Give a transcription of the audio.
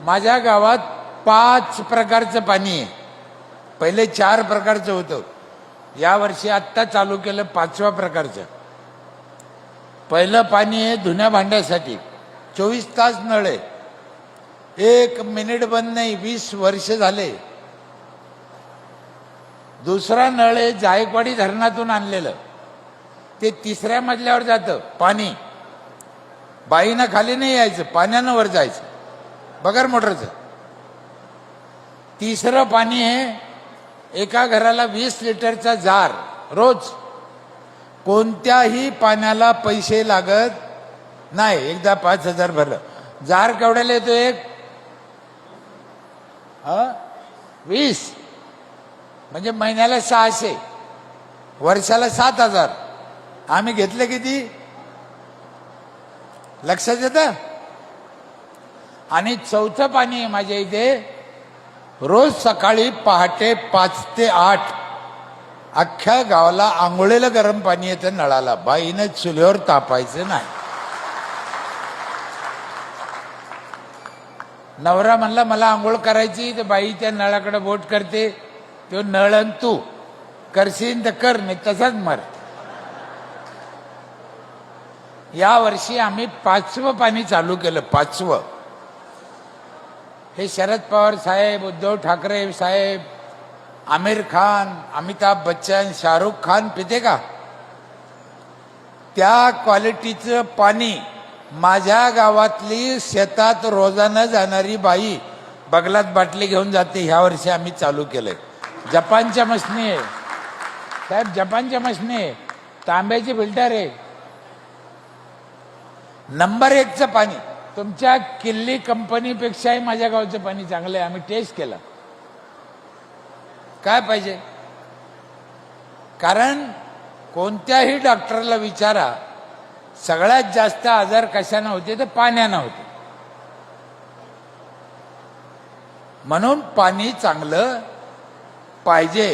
माझ्या गावात 5 प्रकारचं पाणी आहे. पहिले 4 प्रकारचं होतं. यावर्षी आत्ता चालू केलं 5व्या प्रकारचं. पहिलं पाणी आहे धुण्या भांड्यासाठी, 24 तास नळ आहे, 1 मिनिट बंद नाही, 20 वर्ष झाले. दुसरा नळ आहे जायकवाडी धरणातून आणलेलं, ते 3ऱ्या मजल्यावर जातं पाणी. बाईनं खाली नाही यायचं, पाण्यानं वर जायचं, बगर मोटरचं. तिसरं पाणी आहे एका घराला 20 लिटरचा जार रोज. कोणत्याही पाण्याला पैसे लागत नाही. एकदा 5,000 भरलं. जार केवढ्याला येतो एक? 20, म्हणजे महिन्याला 600, वर्षाला 7,000. आम्ही घेतले किती लक्षात येतं? आणि चौथं पाणी आहे माझ्या इथे, रोज सकाळी पहाटे 5 ते 8 अख्ख्या गावाला आंघोळीला गरम पाणी येतं नळाला. बाईनं चुलीवर तापायचं नाही. नवरा म्हणला मला आंघोळ करायची, तर बाई त्या नळाकडे बोट करते, तो नळन तू करशील तर कर, नाही तसाच मर. या वर्षी आम्ही 5वं पाणी चालू केलं. 5वं. हे शरद पवार साहेब, उद्धव ठाकरे साहेब, आमिर खान, अमिताभ बच्चन, शाहरुख खान पिते का? त्या क्वालिटीचं पाणी माझ्या गावातली शेतात रोजानं जाणारी बाई बगलात बाटली घेऊन जाते. ह्या वर्षी आम्ही चालू केलंय. जपानच्या मशनी आहे साहेब, जपानच्या मशनी आहे, तांब्याची फिल्टर आहे. नंबर 1चं पाणी. तुमच्या किल्ली कंपनीपेक्षाही माझ्या गावचं पाणी चांगलं आहे. आम्ही टेस्ट केला. काय पाहिजे? कारण कोणत्याही डॉक्टरला विचारा, सगळ्यात जास्त आजार कशाने होते? तर पाण्यानं होते. म्हणून पाणी चांगलं पाहिजे.